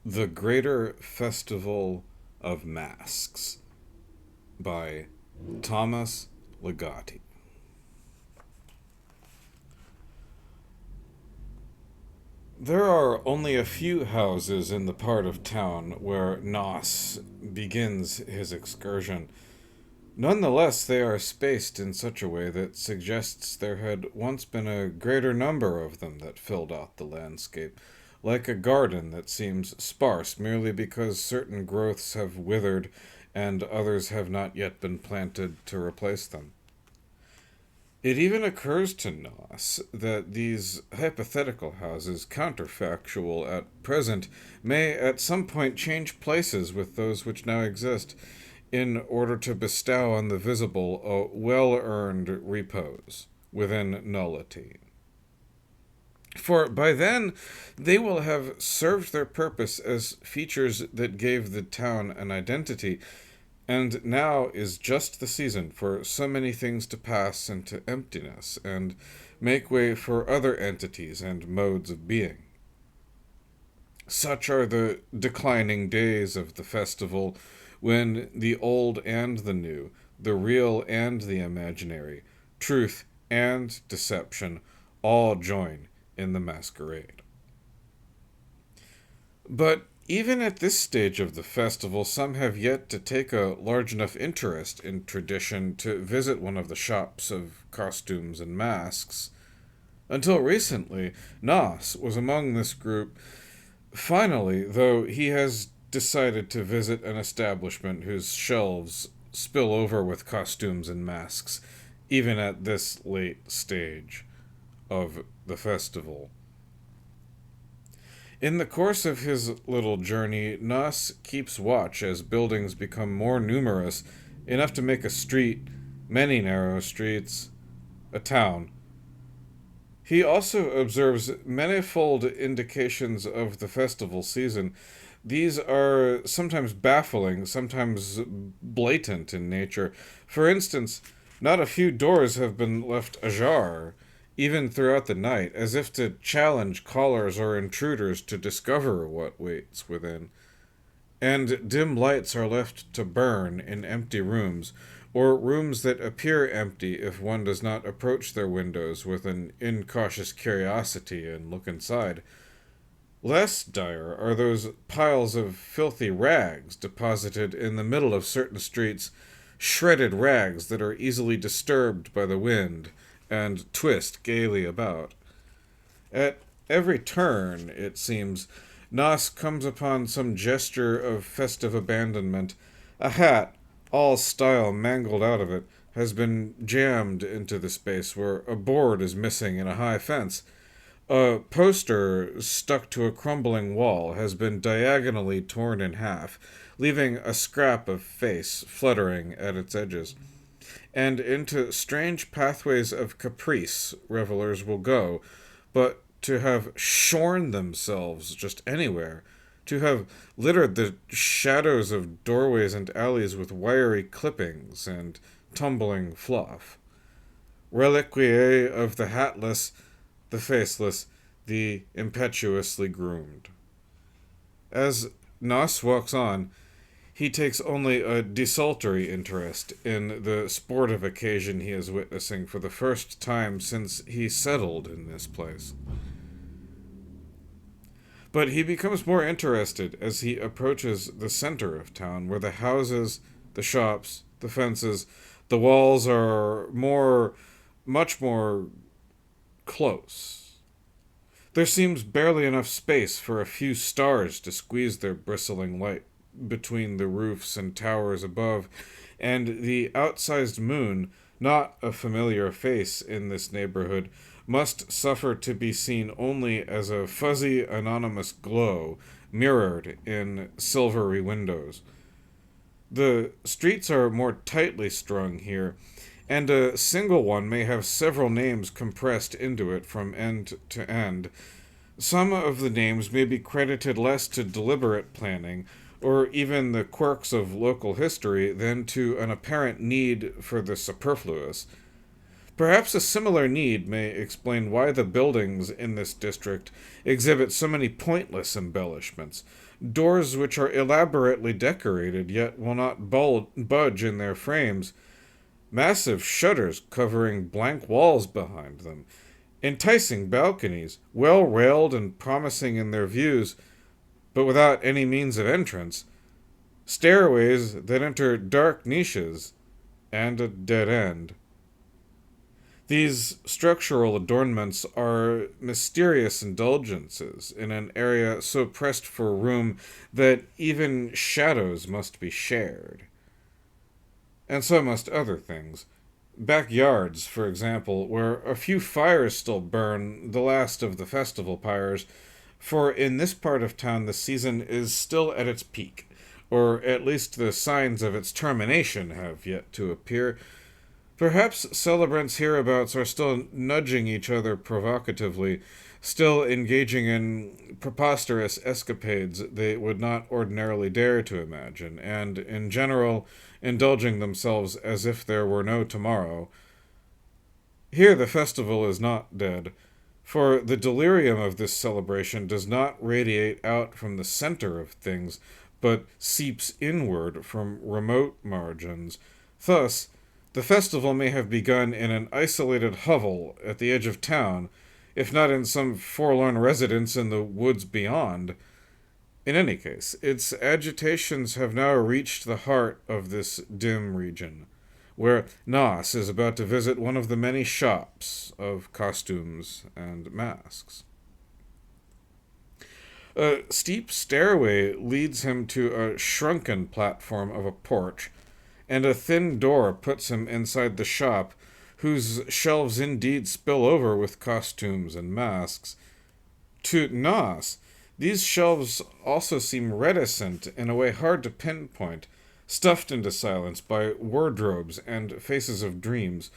The Greater Festival of Masks by Thomas Ligotti. There are only a few houses in the part of town where Nos begins his excursion. Nonetheless, they are spaced in such a way that suggests there had once been a greater number of them that filled out the landscape, like a garden that seems sparse merely because certain growths have withered and others have not yet been planted to replace them. It even occurs to Nos that these hypothetical houses, counterfactual at present, may at some point change places with those which now exist, in order to bestow on the visible a well earned repose within nullity. For by then they will have served their purpose as features that gave the town an identity, and now is just the season for so many things to pass into emptiness and make way for other entities and modes of being. Such are the declining days of the festival, when the old and the new, the real and the imaginary, truth and deception all join in the masquerade. But even at this stage of the festival, some have yet to take a large enough interest in tradition to visit one of the shops of costumes and masks. Until recently, Nas was among this group. Finally, though, he has decided to visit an establishment whose shelves spill over with costumes and masks, even at this late stage of the festival. In the course of his little journey, Nas keeps watch as buildings become more numerous, enough to make a street, many narrow streets, a town. He also observes manifold indications of the festival season. These are sometimes baffling, sometimes blatant in nature. For instance, not a few doors have been left ajar, even throughout the night, as if to challenge callers or intruders to discover what waits within. And dim lights are left to burn in empty rooms, or rooms that appear empty if one does not approach their windows with an incautious curiosity and look inside. Less dire are those piles of filthy rags deposited in the middle of certain streets, shredded rags that are easily disturbed by the wind and twist gaily about. At every turn, it seems, Nas comes upon some gesture of festive abandonment. A hat, all style mangled out of it, has been jammed into the space where a board is missing in a high fence. A poster stuck to a crumbling wall has been diagonally torn in half, leaving a scrap of face fluttering at its edges. And into strange pathways of caprice revelers will go, but to have shorn themselves just anywhere, to have littered the shadows of doorways and alleys with wiry clippings and tumbling fluff. Reliquiae of the hatless, the faceless, the impetuously groomed. As Nas walks on, he takes only a desultory interest in the sportive occasion he is witnessing for the first time since he settled in this place. But he becomes more interested as he approaches the center of town, where the houses, the shops, the fences, the walls are much more close. There seems barely enough space for a few stars to squeeze their bristling light between the roofs and towers above, and the outsized moon, not a familiar face in this neighborhood, must suffer to be seen only as a fuzzy, anonymous glow mirrored in silvery windows. The streets are more tightly strung here, and a single one may have several names compressed into it from end to end. Some of the names may be credited less to deliberate planning, or even the quirks of local history, than to an apparent need for the superfluous. Perhaps a similar need may explain why the buildings in this district exhibit so many pointless embellishments. Doors which are elaborately decorated yet will not budge in their frames, massive shutters covering blank walls behind them, enticing balconies, well railed and promising in their views, but without any means of entrance, stairways that enter dark niches, and a dead end. These structural adornments are mysterious indulgences in an area so pressed for room that even shadows must be shared. And so must other things. Backyards, for example, where a few fires still burn, the last of the festival pyres, for in this part of town the season is still at its peak, or at least the signs of its termination have yet to appear. Perhaps celebrants hereabouts are still nudging each other provocatively, still engaging in preposterous escapades they would not ordinarily dare to imagine, and, in general, indulging themselves as if there were no tomorrow. Here the festival is not dead, for the delirium of this celebration does not radiate out from the center of things, but seeps inward from remote margins. Thus, the festival may have begun in an isolated hovel at the edge of town, if not in some forlorn residence in the woods beyond. In any case, its agitations have now reached the heart of this dim region, where Nas is about to visit one of the many shops of costumes and masks. A steep stairway leads him to a shrunken platform of a porch, and a thin door puts him inside the shop, whose shelves indeed spill over with costumes and masks. To Nas, these shelves also seem reticent in a way hard to pinpoint, stuffed into silence by wardrobes and faces of dreams.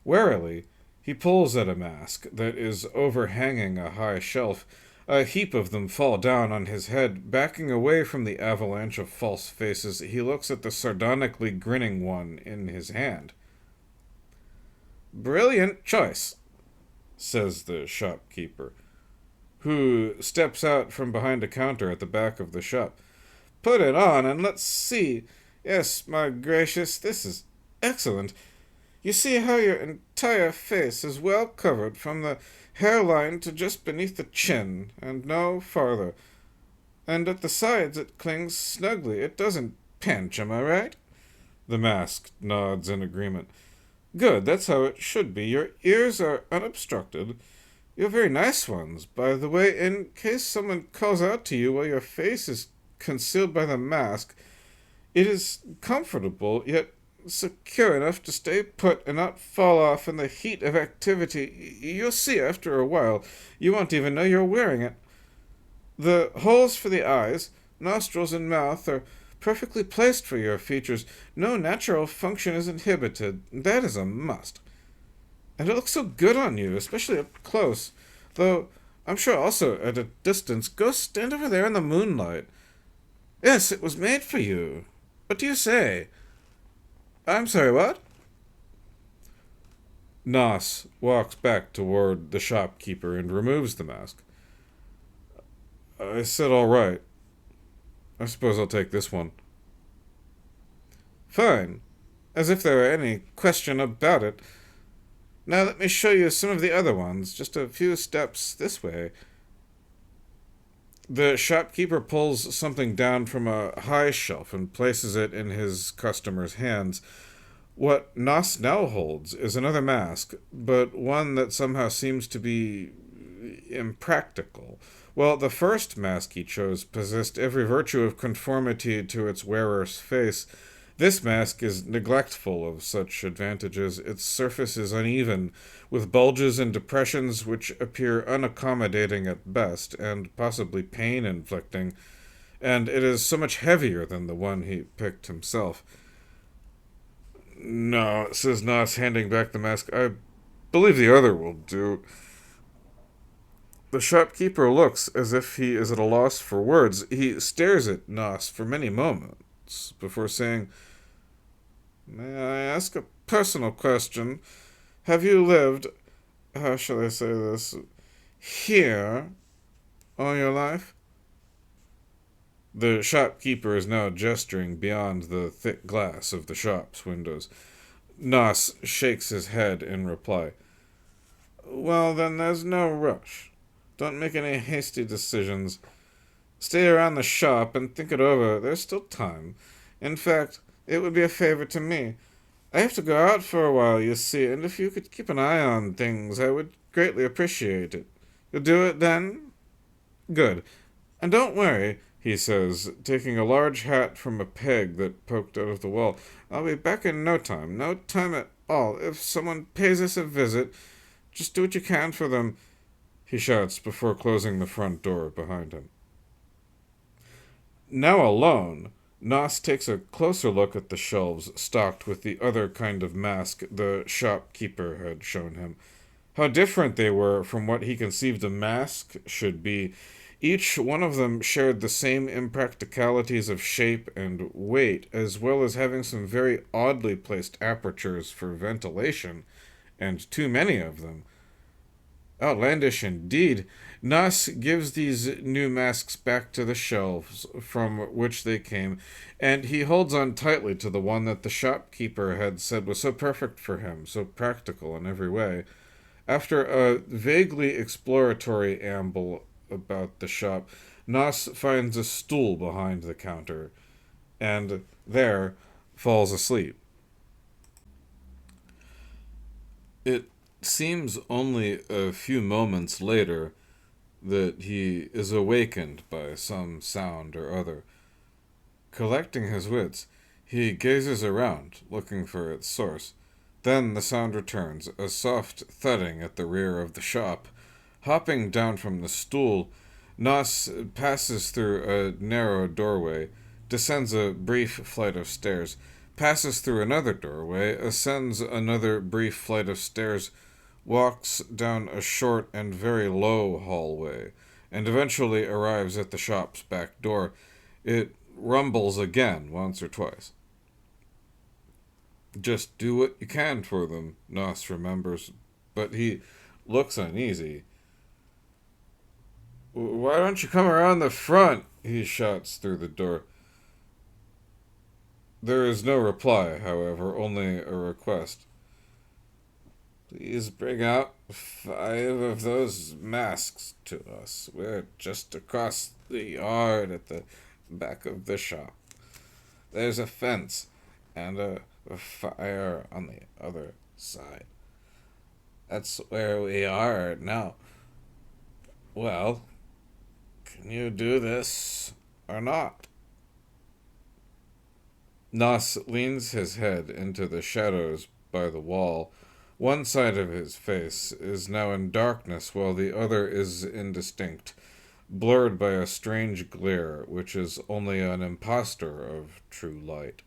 Warily, he pulls at a mask that is overhanging a high shelf. A heap of them fall down on his head. Backing away from the avalanche of false faces, he looks at the sardonically grinning one in his hand. "Brilliant choice," says the shopkeeper, who steps out from behind a counter at the back of the shop. "Put it on and let's see. Yes, my gracious, this is excellent. You see how your entire face is well covered from the hairline to just beneath the chin, and no farther. And at the sides it clings snugly. It doesn't pinch, am I right?" The mask nods in agreement. "Good, that's how it should be. Your ears are unobstructed. You're very nice ones, by the way. In case someone calls out to you while your face is concealed by the mask, it is comfortable, yet secure enough to stay put and not fall off in the heat of activity. You'll see after a while. You won't even know you're wearing it. The holes for the eyes, nostrils, and mouth are perfectly placed for your features. No natural function is inhibited. That is a must. And it looks so good on you, especially up close. Though, I'm sure also at a distance. Go stand over there in the moonlight. Yes, it was made for you. What do you say?" "I'm sorry, what?" Nos walks back toward the shopkeeper and removes the mask. "I said all right. I suppose I'll take this one." "Fine. As if there were any question about it. Now let me show you some of the other ones, just a few steps this way." The shopkeeper pulls something down from a high shelf and places it in his customer's hands. What Nos now holds is another mask, but one that somehow seems to be impractical. While the first mask he chose possessed every virtue of conformity to its wearer's face, this mask is neglectful of such advantages. Its surface is uneven, with bulges and depressions which appear unaccommodating at best, and possibly pain-inflicting, and it is so much heavier than the one he picked himself. "No," says Nos, handing back the mask. "I believe the other will do." The shopkeeper looks as if he is at a loss for words. He stares at Nos for many moments before saying, "May I ask a personal question? Have you lived, how shall I say this, here all your life? The shopkeeper is now gesturing beyond the thick glass of the shop's windows. Nos shakes his head in reply. Well, then there's no rush. Don't make any hasty decisions. Stay around the shop and think it over. There's still time. In fact, it would be a favor to me. I have to go out for a while, you see, and if you could keep an eye on things, I would greatly appreciate it. You'll do it then? Good. And don't worry, he says, taking a large hat from a peg that poked out of the wall. I'll be back in no time. No time at all. If someone pays us a visit, just do what you can for them, he shouts before closing the front door behind him. Now alone, Nos takes a closer look at the shelves stocked with the other kind of mask the shopkeeper had shown him. How different they were from what he conceived a mask should be. Each one of them shared the same impracticalities of shape and weight, as well as having some very oddly placed apertures for ventilation, and too many of them. Outlandish indeed. Nas gives these new masks back to the shelves from which they came, and he holds on tightly to the one that the shopkeeper had said was so perfect for him, so practical in every way. After a vaguely exploratory amble about the shop, Nas finds a stool behind the counter, and there falls asleep. It seems only a few moments later that he is awakened by some sound or other. Collecting his wits, he gazes around, looking for its source. Then the sound returns, a soft thudding at the rear of the shop. Hopping down from the stool, Nos passes through a narrow doorway, descends a brief flight of stairs, passes through another doorway, ascends another brief flight of stairs, walks down a short and very low hallway, and eventually arrives at the shop's back door. It rumbles again once or twice. Just do what you can for them, Nos remembers, but he looks uneasy. Why don't you come around the front? He shouts through the door. There is no reply, however, only a request. Please bring out 5 of those masks to us. We're just across the yard at the back of the shop. There's a fence and a fire on the other side. That's where we are now. Well, can you do this or not? Nos leans his head into the shadows by the wall. One side of his face is now in darkness while the other is indistinct, blurred by a strange glare which is only an impostor of true light.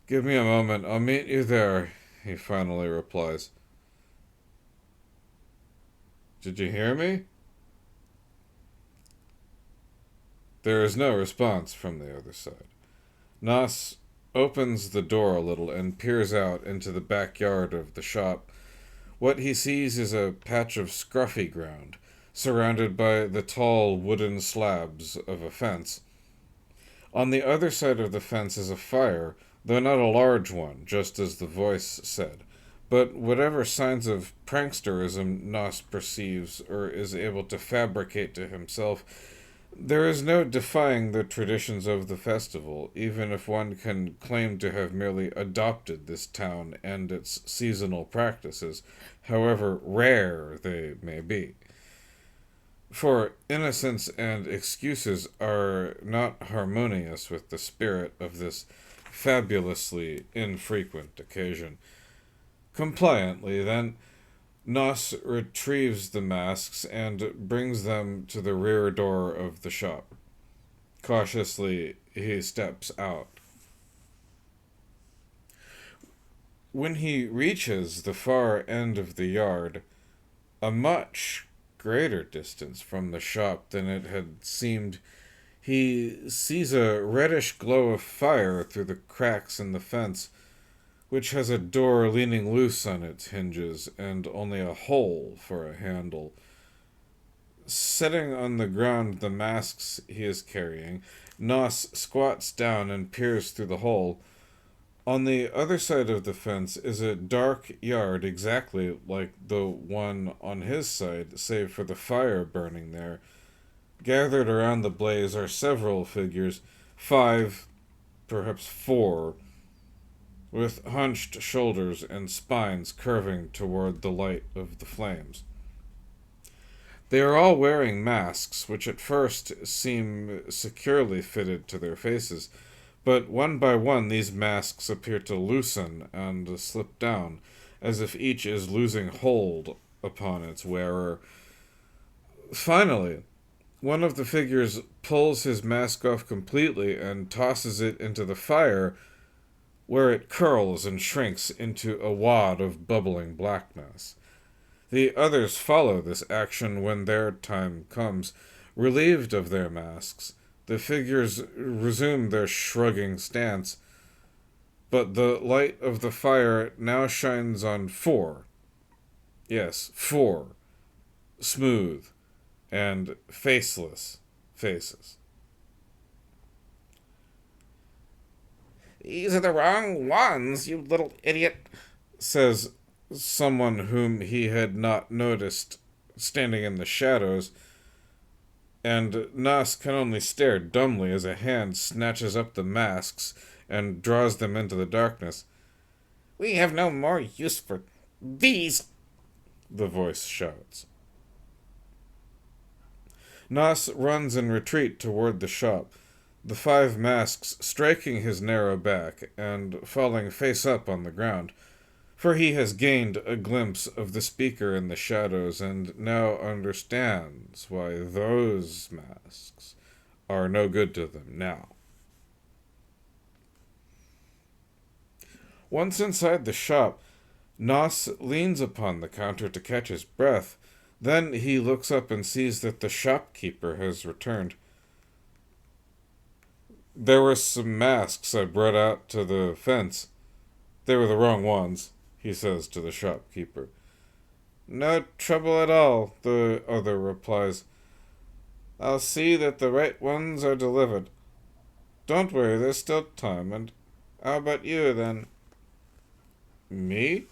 Give me a moment, I'll meet you there, he finally replies. Did you hear me? There is no response from the other side. Nos opens the door a little and peers out into the backyard of the shop. What he sees is a patch of scruffy ground, surrounded by the tall wooden slabs of a fence. On the other side of the fence is a fire, though not a large one, just as the voice said. But whatever signs of pranksterism Nos perceives or is able to fabricate to himself, there is no defying the traditions of the festival, even if one can claim to have merely adopted this town and its seasonal practices, however rare they may be. For innocence and excuses are not harmonious with the spirit of this fabulously infrequent occasion. Compliantly, then, Nos retrieves the masks and brings them to the rear door of the shop. Cautiously, he steps out. When he reaches the far end of the yard, a much greater distance from the shop than it had seemed, he sees a reddish glow of fire through the cracks in the fence. which has a door leaning loose on its hinges and only a hole for a handle. Sitting on the ground the masks he is carrying, Nos squats down and peers through the hole. On the other side of the fence is a dark yard exactly like the one on his side, save for the fire burning there. Gathered around the blaze are several figures, 5, perhaps 4, with hunched shoulders and spines curving toward the light of the flames. They are all wearing masks, which at first seem securely fitted to their faces, but one by one these masks appear to loosen and slip down, as if each is losing hold upon its wearer. Finally, one of the figures pulls his mask off completely and tosses it into the fire, where it curls and shrinks into a wad of bubbling blackness. The others follow this action when their time comes. Relieved of their masks, the figures resume their shrugging stance, but the light of the fire now shines on 4. Yes, 4. Smooth and faceless faces. "These are the wrong ones, you little idiot," says someone whom he had not noticed standing in the shadows, and Nas can only stare dumbly as a hand snatches up the masks and draws them into the darkness. "We have no more use for these," the voice shouts. Nas runs in retreat toward the shop, the 5 masks striking his narrow back and falling face up on the ground, for he has gained a glimpse of the speaker in the shadows and now understands why those masks are no good to them now. Once inside the shop, Nos leans upon the counter to catch his breath. Then he looks up and sees that the shopkeeper has returned. "There were some masks I brought out to the fence. They were the wrong ones," he says to the shopkeeper. "No trouble at all," the other replies. "I'll see that the right ones are delivered. Don't worry, there's still time. And how about you, then?" "Me?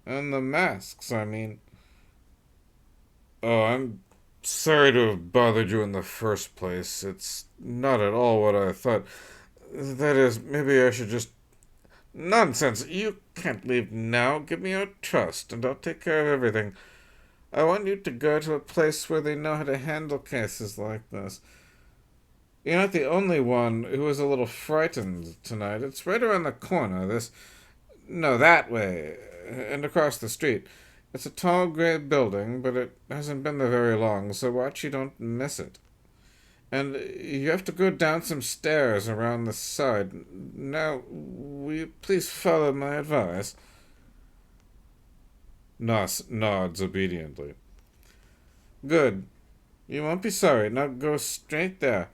And the masks, I mean." "Oh, I'm sorry to have bothered you in the first place. It's not at all what I thought. That is, maybe I should just—" "Nonsense! You can't leave now. Give me your trust, and I'll take care of everything. I want you to go to a place where they know how to handle cases like this. You're not the only one who was a little frightened tonight. It's right around the corner. No, that way, and across the street. It's a tall gray building, but it hasn't been there very long, so watch you don't miss it. And you have to go down some stairs around the side. Now, will you please follow my advice?" Nos nods obediently. "Good. You won't be sorry. Now go straight there.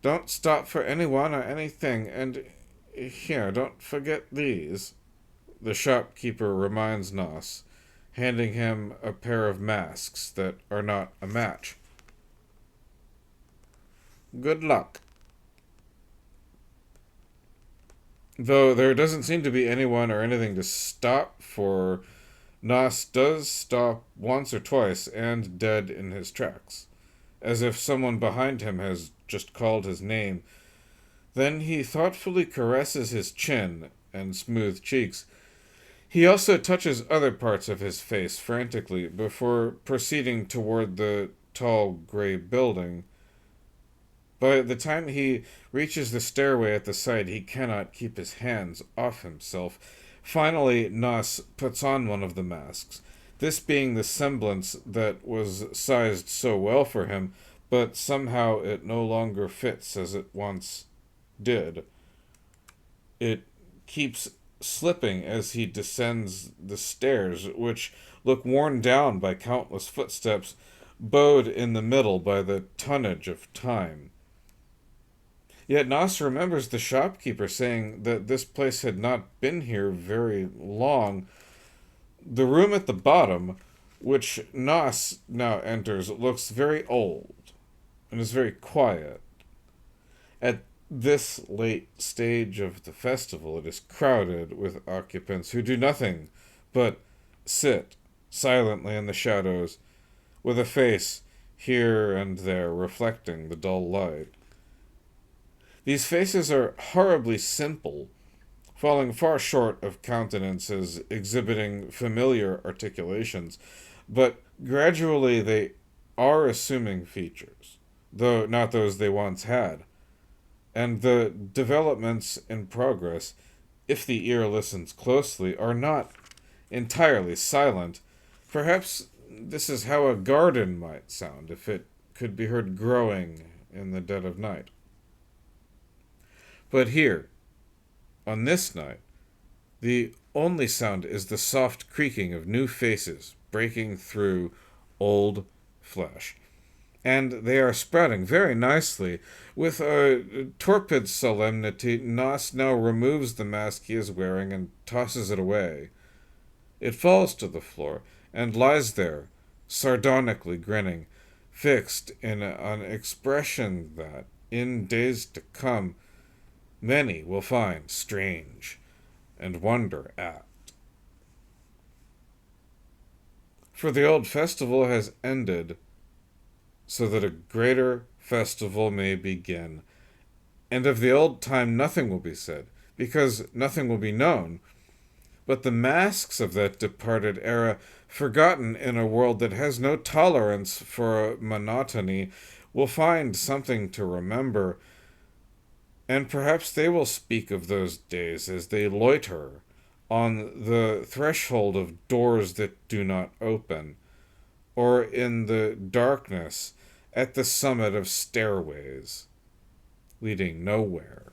Don't stop for anyone or anything. And here, don't forget these," the shopkeeper reminds Nos, handing him a pair of masks that are not a match. "Good luck." Though there doesn't seem to be anyone or anything to stop for, Nos does stop once or twice and dead in his tracks, as if someone behind him has just called his name. Then he thoughtfully caresses his chin and smooth cheeks. He also touches other parts of his face frantically before proceeding toward the tall gray building. By the time he reaches the stairway at the side, he cannot keep his hands off himself. Finally, Nos puts on one of the masks, this being the semblance that was sized so well for him, but somehow it no longer fits as it once did. It keeps slipping as he descends the stairs, which look worn down by countless footsteps, bowed in the middle by the tonnage of time. Yet Nos remembers the shopkeeper saying that this place had not been here very long. The room at the bottom, which Nos now enters, looks very old and is very quiet. At this late stage of the festival, it is crowded with occupants who do nothing but sit silently in the shadows, with a face here and there reflecting the dull light. These faces are horribly simple, falling far short of countenances exhibiting familiar articulations, but gradually they are assuming features, though not those they once had. And the developments in progress, if the ear listens closely, are not entirely silent. Perhaps this is how a garden might sound if it could be heard growing in the dead of night. But here, on this night, the only sound is the soft creaking of new faces breaking through old flesh. And they are sprouting very nicely. With a torpid solemnity, Nos now removes the mask he is wearing and tosses it away. It falls to the floor and lies there, sardonically grinning, fixed in an expression that, in days to come, many will find strange and wonder at. For the old festival has ended, so that a greater festival may begin. And of the old time nothing will be said, because nothing will be known. But the masks of that departed era, forgotten in a world that has no tolerance for monotony, will find something to remember, and perhaps they will speak of those days as they loiter on the threshold of doors that do not open, or in the darkness at the summit of stairways leading nowhere.